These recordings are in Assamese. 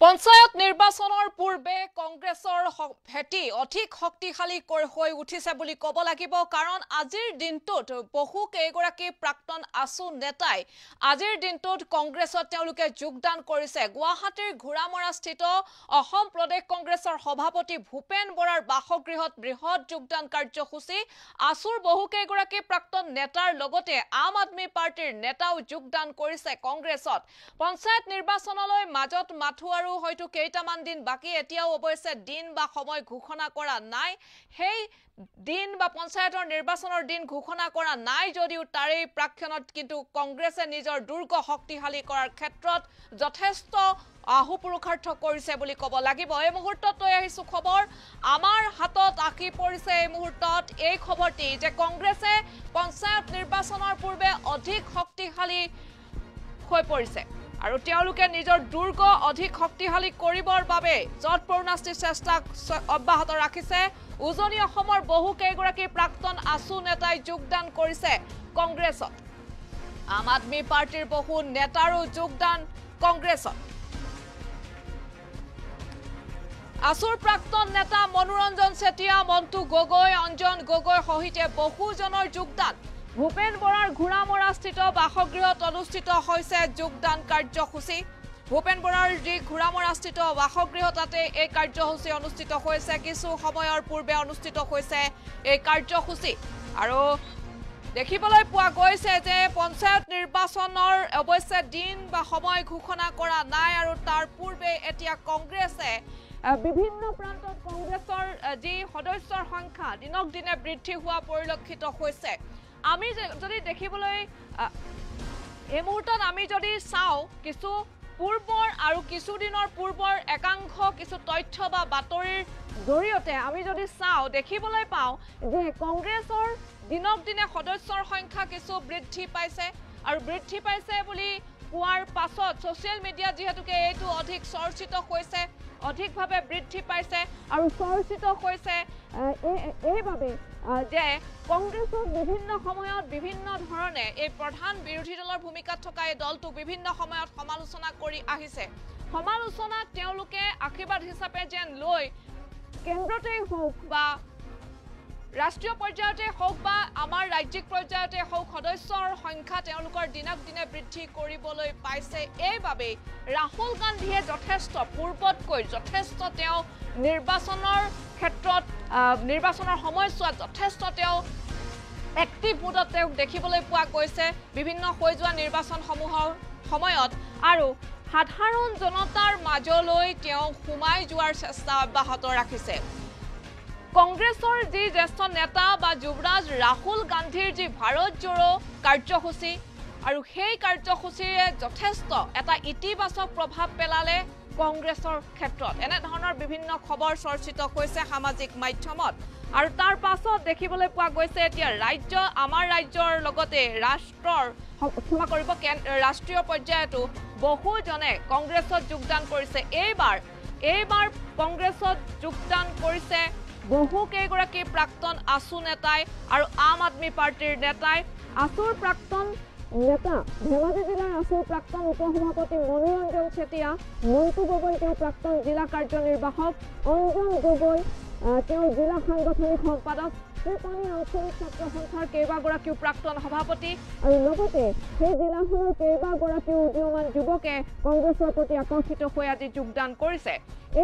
পঞ্চায়ত নিৰ্বাচনৰ পূৰ্বে কংগ্ৰেছৰ ভেটি অধিক শক্তিশালী হৈ উঠিছে বুলি ক'ব লাগিব কাৰণ আজিৰ দিনটোত বহু কেইগৰাকী প্ৰাক্তন আসু নেতাই আজিৰ দিনটোত কংগ্ৰেছত তেওঁলোকে যোগদান কৰিছে গুৱাহাটীৰ ঘোৰামৰাস্থিত অসম প্ৰদেশ কংগ্ৰেছৰ সভাপতি ভূপেন বৰাৰ বাসগৃহত বৃহৎ যোগদান কাৰ্যসূচী আসুৰ বহু কেইগৰাকী প্ৰাক্তন নেতাৰ লগতে আম আদমি পাৰ্টিৰ নেতাও যোগদান কৰিছে কংগ্ৰেছত পঞ্চায়ত নিৰ্বাচনলৈ মাজত মাথু আৰু হয়তো কেইটামান দিন বাকি এতিয়াও অৱশ্যে দিন বা সময় ঘোষণা কৰা নাই সেই দিন বা পঞ্চায়তৰ নিৰ্বাচনৰ দিন ঘোষণা কৰা নাই যদিও তাৰে প্ৰাক্ষণত কিন্তু কংগ্ৰেছে নিজৰ দুৰ্গ শক্তিশালী কৰাৰ ক্ষেত্ৰত যথেষ্ট আহুপুৰুষাৰ্থ কৰিছে বুলি ক'ব লাগিব এই মুহূৰ্তত লৈ আহিছো খবৰ আমাৰ হাতত আকি পৰিছে এই মুহূৰ্তত এই খবৰটি যে কংগ্ৰেছে পঞ্চায়ত নিৰ্বাচনৰ পূৰ্বে অধিক শক্তিশালী হৈ পৰিছে আৰু তেওঁলোকে নিজৰ দুৰ্গ অধিক শক্তিশালী কৰিবৰ বাবে যৎপৰোনাস্তি চেষ্টা অব্যাহত ৰাখিছে উজনি অসমৰ বহু কেইগৰাকী প্ৰাক্তন আসু নেতাই যোগদান কৰিছে কংগ্ৰেছত আম আদমি পাৰ্টিৰ বহু নেতাৰো যোগদান কংগ্ৰেছত আসুৰ প্ৰাক্তন নেতা মনোৰঞ্জন চেতিয়া মন্টু গগৈ অঞ্জন গগৈ সহিতে বহুজনৰ যোগদান ভূপেন বৰাৰ ঘোৰামৰাস্থিত বাসগৃহত অনুষ্ঠিত হৈছে যোগদান কাৰ্যসূচী ভূপেন বৰাৰ যি ঘোৰামৰাস্থিত বাসগৃহ তাতে এই কাৰ্যসূচী অনুষ্ঠিত হৈছে কিছু সময়ৰ পূৰ্বে অনুষ্ঠিত হৈছে এই কাৰ্যসূচী আৰু দেখিবলৈ পোৱা গৈছে যে পঞ্চায়ত নিৰ্বাচনৰ অৱশ্যে দিন বা সময় ঘোষণা কৰা নাই আৰু তাৰ পূৰ্বে এতিয়া কংগ্ৰেছে বিভিন্ন প্ৰান্তত কংগ্ৰেছৰ যি সদস্যৰ সংখ্যা দিনক দিনে বৃদ্ধি হোৱা পৰিলক্ষিত হৈছে আমি যদি দেখিবলৈ এই মুহূৰ্তত আমি যদি চাওঁ কিছু পূৰ্বৰ আৰু কিছুদিনৰ পূৰ্বৰ একাংশ কিছু তথ্য বা বাতৰিৰ জৰিয়তে আমি যদি চাওঁ দেখিবলৈ পাওঁ যে কংগ্ৰেছৰ দিনক দিনে সদস্যৰ সংখ্যা কিছু বৃদ্ধি পাইছে আৰু বৃদ্ধি পাইছে বুলি কোৱাৰ পাছত ছ'চিয়েল মিডিয়া যিহেতুকে এইটো অধিক চৰ্চিত হৈছে অধিকভাৱে বৃদ্ধি পাইছে আৰু চৰ্চিত হৈছে এইভাবে যে কংগ্ৰেছৰ বিভিন্ন সময়ত বিভিন্ন ধৰণে এই প্ৰধান বিৰোধী দলৰ ভূমিকাত থকা এই দলটো বিভিন্ন সময়ত সমালোচনা কৰি আহিছে সমালোচনা তেওঁলোকে আশীৰ্বাদ হিচাপে যেন লৈ কেন্দ্ৰতেই হওক বা ৰাষ্ট্ৰীয় পৰ্যায়তে হওক বা আমাৰ ৰাজ্যিক পৰ্যায়তে হওক সদস্যৰ সংখ্যা তেওঁলোকৰ দিনক দিনে বৃদ্ধি কৰিবলৈ পাইছে এইভাবে ৰাহুল গান্ধীয়ে যথেষ্ট পূৰ্বতকৈ যথেষ্ট তেওঁ নিৰ্বাচনৰ ক্ষেত্ৰত নিৰ্বাচনৰ সময়ছোৱাত যথেষ্ট তেওঁ এক্টিভ মুডত তেওঁক দেখিবলৈ পোৱা গৈছে বিভিন্ন হৈ যোৱা নিৰ্বাচনসমূহৰ সময়ত আৰু সাধাৰণ জনতাৰ মাজলৈ তেওঁ সোমাই যোৱাৰ চেষ্টা অব্যাহত ৰাখিছে কংগ্ৰেছৰ যি জ্যেষ্ঠ নেতা বা যুৱৰাজ ৰাহুল গান্ধীৰ যি ভাৰত জোড়ো কাৰ্যসূচী আৰু সেই কাৰ্যসূচীৰে যথেষ্ট এটা ইতিবাচক প্ৰভাৱ পেলালে কংগ্ৰেছৰ ক্ষেত্ৰত এনে ধৰণৰ বিভিন্ন খবৰ চৰ্চিত হৈছে সামাজিক মাধ্যমত আৰু তাৰ পাছত দেখিবলৈ পোৱা গৈছে এতিয়া ৰাজ্য আমাৰ ৰাজ্যৰ লগতে ৰাষ্ট্ৰৰ ক্ষমা কৰিব ৰাষ্ট্ৰীয় পৰ্যায়তো বহুজনে কংগ্ৰেছত যোগদান কৰিছে এইবাৰ কংগ্ৰেছত যোগদান কৰিছে বহু কেইগৰাকী প্ৰাক্তন আসু নেতাই আৰু আম আদমি পাৰ্টিৰ নেতাই আসুৰ প্ৰাক্তন নেতা ধেমাজি জিলাৰ আসুৰ প্ৰাক্তন উপসভাপতি মনোৰঞ্জন চেতিয়া মন্টু গগৈ তেওঁ প্ৰাক্তন জিলা কাৰ্যনিৰ্বাহক অঞ্জন গগৈ তেওঁ জিলা সাংগঠনিক সম্পাদক শ্ৰীপানী আঞ্চলিক ছাত্ৰ সন্থাৰ কেইবাগৰাকীও প্ৰাক্তন সভাপতি আৰু লগতে সেই জিলাখনৰ কেইবাগৰাকীও উদীয়মান যুৱকে কংগ্ৰেছৰ প্ৰতি আকৰ্ষিত হৈ আজি যোগদান কৰিছে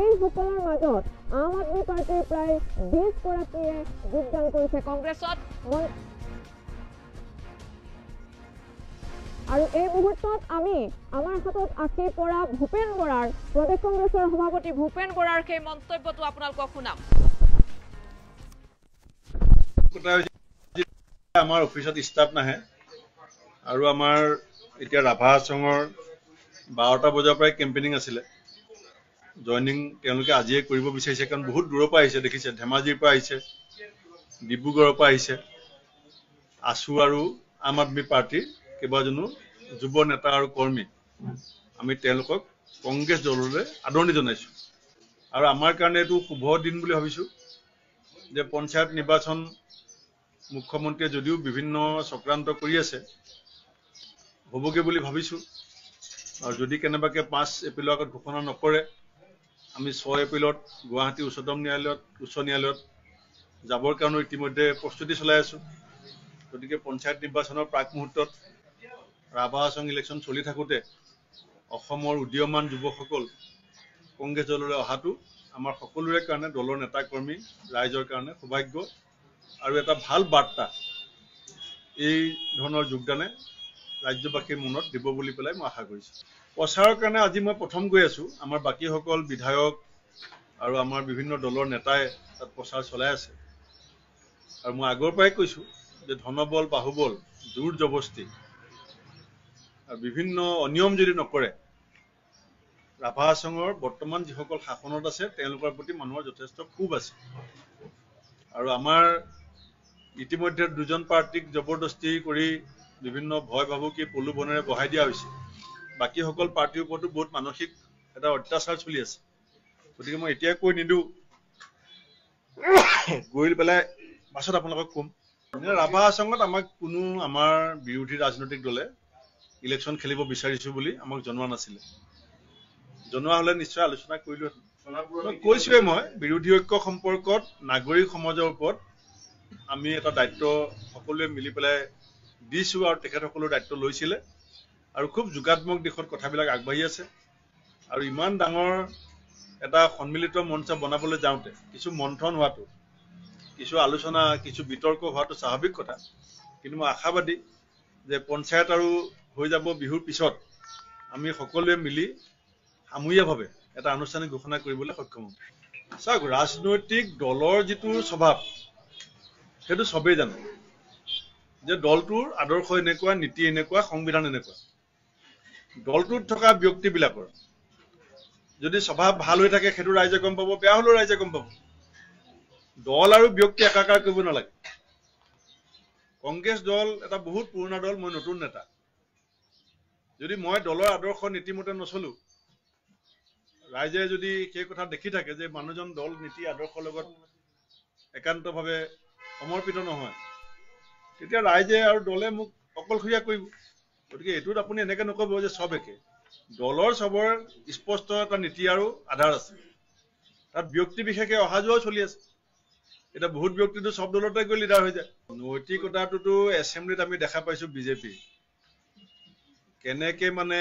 এই সকলৰ মাজত আম আদমি পাৰ্টিৰ প্ৰায় 20 গৰাকীয়ে যোগদান কৰিছে কংগ্ৰেছত আৰু এই মুহূৰ্তত আমি আমাৰ হাতত আকি পৰা ভূপেন বৰাৰ প্ৰদেশ কংগ্ৰেছৰ সভাপতি ভূপেন বৰাৰ সেই মন্তব্যটো আপোনালোকক শুনাম আমাৰ অফিচত ষ্টাফ নাহে আৰু আমাৰ এতিয়া ৰাভা সংঘৰ 12টা বজাৰ পৰাই কেম্পেইনিং আছিলে জয়নিং তেওঁলোকে আজিয়ে কৰিব বিচাৰিছে কাৰণ বহুত দূৰৰ পৰা আহিছে দেখিছে ধেমাজিৰ পৰা আহিছে ডিব্ৰুগড়ৰ পৰা আহিছে আসু আৰু আম আদমি পাৰ্টিৰ কেইবাজনো যুৱ নেতা আৰু কৰ্মী আমি তেওঁলোকক কংগ্ৰেছ দললৈ আদৰণি জনাইছো আৰু আমাৰ কাৰণে এইটো শুভ দিন বুলি ভাবিছো যে পঞ্চায়ত নিৰ্বাচন মুখ্যমন্ত্ৰীয়ে যদিও বিভিন্ন চক্ৰান্ত কৰি আছে হ'বগে বুলি ভাবিছো আৰু যদি কেনেবাকে 5 এপ্ৰিলৰ আগত ঘোষণা নকৰে আমি 6 এপ্ৰিলত গুৱাহাটী উচ্চ ন্যায়ালয়ত যাবৰ কাৰণে ইতিমধ্যে প্ৰস্তুতি চলাই আছো। গতিকে পঞ্চায়ত নিৰ্বাচনৰ প্ৰাক মুহূৰ্তত ৰাভা হাছং ইলেকশ্যন চলি থাকোঁতে অসমৰ উদীয়মান যুৱকসকল কংগ্ৰেছ দললৈ অহাটো আমাৰ সকলোৰে কাৰণে, দলৰ নেতা কৰ্মী ৰাইজৰ কাৰণে সৌভাগ্য আৰু এটা ভাল বাৰ্তা। এই ধৰণৰ যোগদানে ৰাজ্যবাসীৰ মনত দিব বুলি পেলাই মই আশা কৰিছোঁ। প্ৰচাৰৰ কাৰণে আজি মই প্ৰথম গৈ আছোঁ। আমাৰ বাকীসকল বিধায়ক আৰু আমাৰ বিভিন্ন দলৰ নেতাই তাত প্ৰচাৰ চলাই আছে। আৰু মই আগৰ পৰাই কৈছোঁ যে ধনবল বাহুবল জোৰ জবস্তি আৰু বিভিন্ন অনিয়ম যদি নকৰে, ৰাভা হাছঙৰ বৰ্তমান যিসকল শাসনত আছে তেওঁলোকৰ প্ৰতি মানুহৰ যথেষ্ট ক্ষোভ আছে। আৰু আমাৰ ইতিমধ্যে 2জন প্ৰাৰ্থীক জবৰদস্তি কৰি বিভিন্ন ভয় ভাবুকি প্ৰলোভনেৰে বহাই দিয়া হৈছে। বাকীসকল পাৰ্টীৰ ওপৰতো বহুত মানসিক এটা অত্যাচাৰ চলি আছে। গতিকে মই এতিয়াই কৈ নিদিওঁ, গৈ পেলাই পাছত আপোনালোকক ক'ম। ৰাভা হাছঙত আমাক কোনো আমাৰ বিৰোধী ৰাজনৈতিক দলে ইলেকশ্যন খেলিব বিচাৰিছো বুলি আমাক জনোৱা নাছিলে। জনোৱা হ'লে নিশ্চয় আলোচনা কৰিলোহেঁতেন। কৈছোৱে মই বিৰোধী ঐক্য সম্পৰ্কত নাগৰিক সমাজৰ ওপৰত আমি এটা দায়িত্ব সকলোৱে মিলি পেলাই দিছো আৰু তেখেতসকলৰ দায়িত্ব লৈছিলে আৰু খুব যোগাত্মক দিশত কথাবিলাক আগবাঢ়ি আছে। আৰু ইমান ডাঙৰ এটা সন্মিলিত মঞ্চ বনাবলৈ যাওঁতে কিছু মন্থন হোৱাটো, কিছু আলোচনা, কিছু বিতৰ্ক হোৱাটো স্বাভাৱিক কথা। কিন্তু মই আশাবাদী যে পঞ্চায়ত আৰু হৈ যাব বিহুৰ পিছত আমি সকলোৱে মিলি সামূহিকভাৱে এটা আনুষ্ঠানিক ঘোষণা কৰিবলৈ সক্ষম হ'ম। চাওক, ৰাজনৈতিক দলৰ যিটো স্বভাৱ সেইটো চবেই জানে যে দলটোৰ আদৰ্শ এনেকুৱা, নীতি এনেকুৱা, সংবিধান এনেকুৱা। দলটোত থকা ব্যক্তিবিলাকৰ যদি স্বভাৱ ভাল হৈ থাকে সেইটো ৰাইজে গম পাব, বেয়া হ'লেও ৰাইজে গম পাব। দল আৰু ব্যক্তি একাকাৰ কৰিব নালাগে। কংগ্ৰেছ দল এটা বহুত পুৰণা দল, মই নতুন নেতা। যদি মই দলৰ আদৰ্শ নীতিমতে নচলো, ৰাইজে যদি সেই কথা দেখি থাকে যে মানুহজন দল নীতি আদৰ্শৰ লগত একান্তভাৱে সমৰ্পিত নহয়, তেতিয়া ৰাইজে আৰু দলে মোক অকলশৰীয়া কৰিব। গতিকে এইটোত আপুনি এনেকে নক'ব যে চব একে। দলৰ চবৰ স্পষ্ট এটা নীতি আৰু আধাৰ আছে। তাত ব্যক্তি বিশেষে অহা যোৱাও চলি আছে। এতিয়া বহুত ব্যক্তিটো চব দলতে গৈ লিডাৰ হৈ যায়। নৈতিকতাটোতো এছেম্বলিত আমি দেখা পাইছো বিজেপি কেনেকে মানে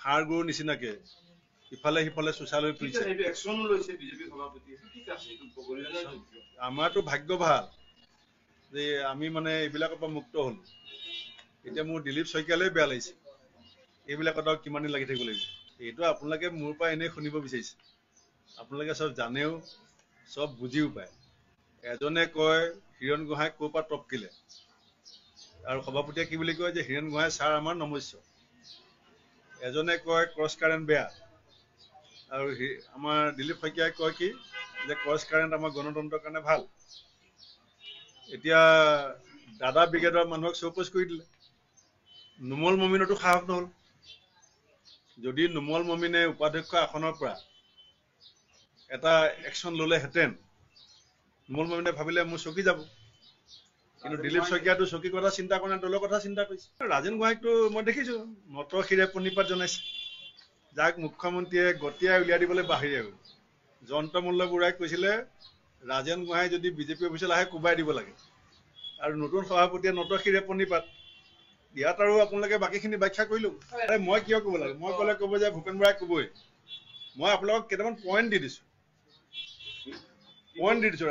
হাড় গৰুৰ নিচিনাকে ইফালে সিফালে চোচালৈ ফুৰিছে। আমাৰতো ভাগ্য ভাল যে আমি মানে এইবিলাকৰ পৰা মুক্ত হলো। এতিয়া মোৰ দিলীপ শইকীয়ালৈ বেয়া লাগিছে, এইবিলাকত আৰু কিমান দিন লাগি থাকিব লাগিব। এইটো আপোনালোকে মোৰ পৰা এনেই শুনিব বিচাৰিছে। আপোনালোকে চব জানেও, চব বুজিও পায়। এজনে কয় হিৰণ গোহাঁই ক'ৰ পৰা টপকিলে, আৰু সভাপতিয়ে কি বুলি কয় যে হিৰণ গোহাঁই ছাৰ আমাৰ নমস্য। এজনে কয় ক্ৰছ কাৰেণ্ট বেয়া, আৰু আমাৰ দিলীপ শইকীয়াই কয় কি যে ক্ৰছ কাৰেণ্ট আমাৰ গণতন্ত্ৰৰ কাৰণে ভাল। এতিয়া দাদা ব্ৰিগেডৰ মানুহক চৌপোচ কৰি দিলে। নুমল মমিনতো সাহস নহ'ল। যদি নুমল মমিনে উপাধ্যক্ষ আসনৰ পৰা এটা একশ্যন ল'লেহেঁতেন, নুমল মমিনে ভাবিলে মোৰ চকী যাব। কিন্তু দিলীপ শইকীয়াতো চকী কথা চিন্তা কৰা নাই, দলৰ কথা চিন্তা কৰিছে। ৰাজেন গোহাঁইকতো মই দেখিছো নত শিৰে প্ৰণিপাত জনাইছে, যাক মুখ্যমন্ত্ৰীয়ে গতিয়াই উলিয়াই দিবলৈ বাহিৰে গ'ল। জয়ন্ত মল্ল বৰুৱাই কৈছিলে ৰাজেন গোহাঁই যদি বিজেপি অফিচলৈ আহে কোবাই দিব লাগে, আৰু নতুন সভাপতিয়ে নত শিৰে প্ৰণিপাত। ইয়াত আৰু আপোনালোকে বাকীখিনি ব্যাখ্যা কৰিলো। মই কিয় ক'ব লাগে? মই ক'লে ক'ব যে ভূপেন বৰাই ক'বই। মই আপোনালোকক কেইটামান পইণ্ট দি দিছো।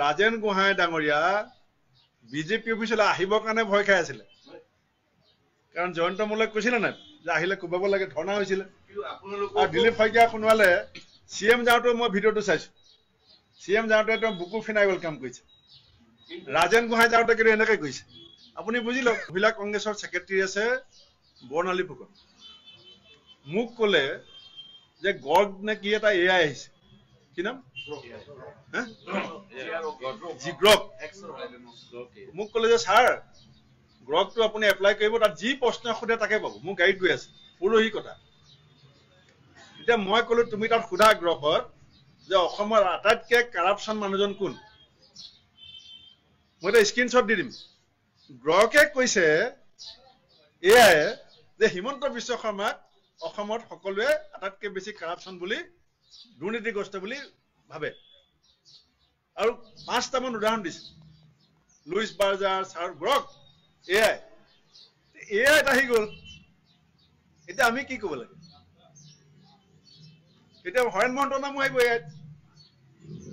ৰাজেন গোহাঁই ডাঙৰীয়া বিজেপি অফিচলৈ আহিবৰ কাৰণে ভয় খাই আছিলে, কাৰণ জয়ন্ত মল্লই কৈছিলে নাই যে আহিলে কোবাব লাগে, ধৰ্ণা হৈছিলে। আৰু দিলীপ শইকীয়া সোণোৱালে CM যাওঁতে মই ভিডিঅ'টো চাইছো, CM যাওঁতে তেওঁ বুকু ফিনাই ৱেলকাম কৰিছে। ৰাজেন গোহাঁই যাওঁতে কিন্তু এনেকে কৰিছে। আপুনি বুজি লওক। মহিলা কংগ্ৰেছৰ ছেক্ৰেটাৰী আছে বৰ্ণালী ফুকন, মোক ক'লে যে গৰ্গ নে কি এটা AI আহিছে, কি নাম গ্ৰক। মোক ক'লে যে ছাৰ গ্ৰকটো আপুনি এপ্লাই কৰিব, তাত যি প্ৰশ্ন সোধে তাকে পাব। মোৰ গাড়ীত গৈ আছে, পৰহি কথা। এতিয়া মই ক'লো তুমি তাত সোধা গ্ৰকত যে অসমৰ আটাইতকৈ কাৰাপশ্যন মানুহজন কোন। মই এটা স্ক্ৰীনশ্বট দি দিম। গ্ৰকে কৈছে এয়াই যে হিমন্ত বিশ্ব শৰ্মাক অসমত সকলোৱে আটাইতকৈ বেছি কাৰাপশ্যন বুলি দুৰ্নীতিগ্ৰস্ত বুলি ভাবে আৰু 5টামান উদাহৰণ দিছে লুইচ বাৰ্জাৰ চাৰ্লছ ব্ৰক এয়াই আহি গ'ল এতিয়া আমি কি ক'ব লাগে এতিয়া হৰেণ মহন্তৰ নামো আহিব এয়াত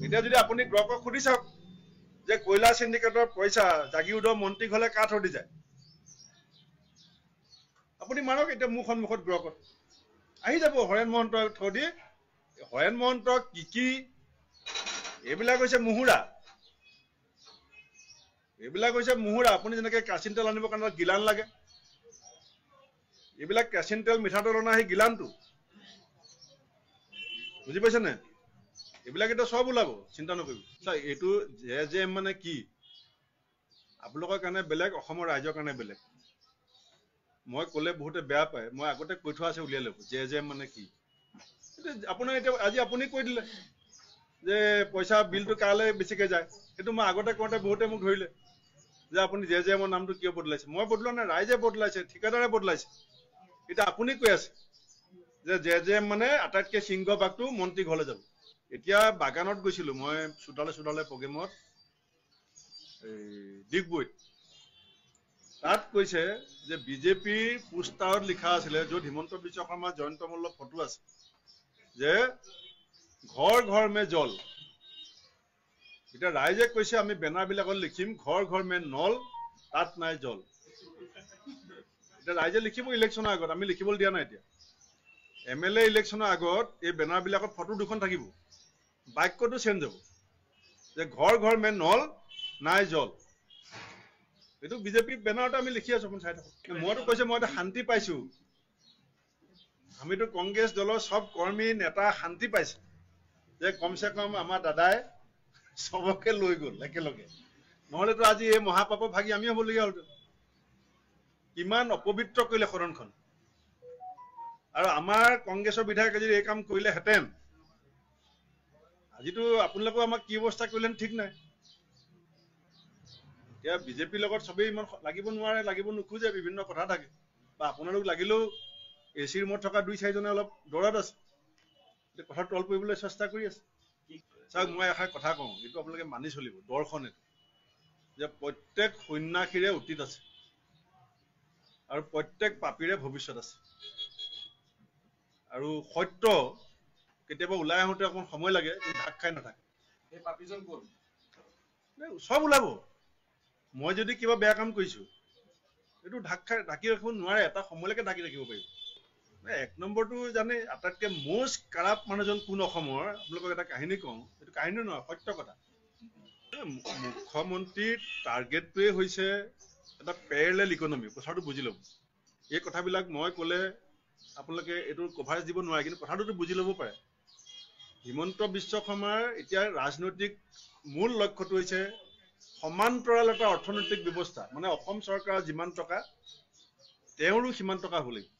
এতিয়া যদি আপুনি ব্ৰকক সুধি চাওক যে কয়লা চিণ্ডিকেটৰ পইচা জাগিৰোডৰ মন্ত্ৰীক হ'লে কা থৈ দি যায় আপুনি মাৰক এতিয়া মোৰ সন্মুখত ব্ৰকত আহি যাব হৰেণ মহন্তক থৈ দি হৰেণ মহন্তক কি এইবিলাক হৈছে মুহুৰা আপুনি যেনেকৈ কেৰাচিন তেল আনিবৰ কাৰণে গিলান লাগে এইবিলাক কেৰাচিন তেল মিঠাতেল অনা সেই গিলানটো বুজি পাইছেনে এইবিলাক এতিয়া সব ওলাব চিন্তা নকৰিব এইটো যে মানে কি আপোনালোকৰ কাৰণে বেলেগ অসমৰ ৰাইজৰ কাৰণে বেলেগ মই ক'লে বহুতে বেয়া পায় মই আগতে কৈ থোৱা আছে উলিয়াই ল'ব যে মানে কি আপোনাৰ এতিয়া আজি আপুনি কৈ দিলে যে পইচা বিলটো কালৈ বেছিকৈ যায় সেইটো মই আগতে কওঁতে বহুতে মোক ধৰিলে যে আপুনি যে মোৰ নামটো কিয় বদলাইছে মই বদলোৱা নাই ৰাইজে বদলাইছে ঠিকাদাৰে বদলাইছে এতিয়া আপুনি কৈ আছে যে মানে আটাইতকৈ সিংহভাগটো মন্ত্ৰী ঘৰলৈ যাব এতিয়া বাগানত গৈছিলোঁ মই চোতালে প্ৰগ্ৰেমত ডিগবৈত তাত কৈছে যে বিজেপিৰ পোষ্টাৰত লিখা আছিলে য'ত হিমন্ত বিশ্ব শৰ্মা জয়ন্ত মল্লৰ ফটো আছে যে ঘৰ ঘৰ মে জল এতিয়া ৰাইজে কৈছে আমি বেনাৰবিলাকত লিখিম ঘৰ ঘৰ মে নল তাত নাই জল এতিয়া ৰাইজে লিখিব ইলেকশ্যনৰ আগত আমি লিখিবলৈ দিয়া নাই এতিয়া MLA ইলেকশ্যনৰ আগত এই বেনাৰবিলাকত ফটো দুখন থাকিব বাক্যটো চেঞ্জ হ'ব যে ঘৰ ঘৰ মে নল নাই জল এইটো বিজেপি বেনাৰতে আমি লিখি আছো আপুনি চাই থাকক মইতো কৈছে মই এটা শান্তি পাইছো আমিতো কংগ্ৰেছ দলৰ সব কৰ্মী নেতা শান্তি পাইছে যে কমসে কম আমাৰ দাদাই সবকে লৈ গ'ল একেলগে নহ'লেতো আজি এই মহাপাপ ভাগি আমি হ'বলগীয়া হ'ল কিমান অপবিত্ৰ কৰিলে সদনখন আৰু আমাৰ কংগ্ৰেছৰ বিধায়কে যদি এই কাম কৰিলেহেঁতেন আজিতো আপোনালোকেও আমাক কি অৱস্থা কৰিলেন ঠিক নাই এতিয়া বিজেপিৰ লগত সবেই ইমান লাগিব নোৱাৰে লাগিব নোখোজে বিভিন্ন কথা থাকে বা আপোনালোক লাগিলেও AC ৰুমত থকা 2-4জনে অলপ দৌৰত আছে কথা তল পৰিবলৈ চেষ্টা কৰি আছে চাওক মই এষাৰ কথা কওঁ এইটো আপোনালোকে মানি চলিব দৰ্শন এইটো যে প্ৰত্যেক সন্যাসীৰে অতীত আছে আৰু প্ৰত্যেক পাপীৰে ভৱিষ্যত আছে আৰু সত্য কেতিয়াবা ওলাই আহোঁতে অকণ সময় লাগে ঢাক খাই নাথাকে এই পাপীজন কোন সব ওলাব মই যদি কিবা বেয়া কাম কৰিছো এইটো ঢাকি ৰাখিব নোৱাৰে এটা সময়লৈকে ঢাকি ৰাখিব পাৰিব এক নম্বৰটো জানে আটাইতকৈ মোষ্ট কাৰাপ্ট মানুহজন কোন অসমৰ আপোনালোকক এটা কাহিনী কওঁ এইটো কাহিনী নহয় সত্য কথা মুখ্যমন্ত্ৰীৰ টাৰ্গেটটোৱে হৈছে এটা পেৰেলেল ইকনমি কথাটো বুজি ল'ব এই কথাবিলাক মই ক'লে আপোনালোকে এইটো কভাৰেজ দিব নোৱাৰে কিন্তু কথাটোতো বুজি ল'ব পাৰে হিমন্ত বিশ্ব শৰ্মাৰ এতিয়া ৰাজনৈতিক মূল লক্ষ্যটো হৈছে সমান্তৰাল এটা অৰ্থনৈতিক ব্যৱস্থা মানে অসম চৰকাৰৰ যিমান টকা তেওঁৰো সিমান টকা হ'ব লাগিব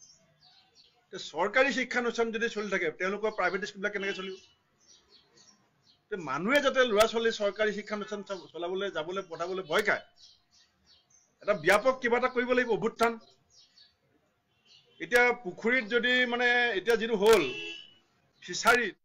চৰকাৰী শিক্ষানুষ্ঠান যদি চলি থাকে তেওঁলোকৰ প্ৰাইভেট স্কুলবিলাক কেনেকৈ চলিব মানুহে যাতে ল'ৰা ছোৱালী চৰকাৰী শিক্ষানুষ্ঠান চলাবলৈ যাবলৈ পঠাবলৈ ভয় খায় এটা ব্যাপক কিবা এটা কৰিব লাগিব অভ্যুত্থান এতিয়া পুখুৰীত যদি মানে এতিয়া যিটো হ'ল ফিচাৰীত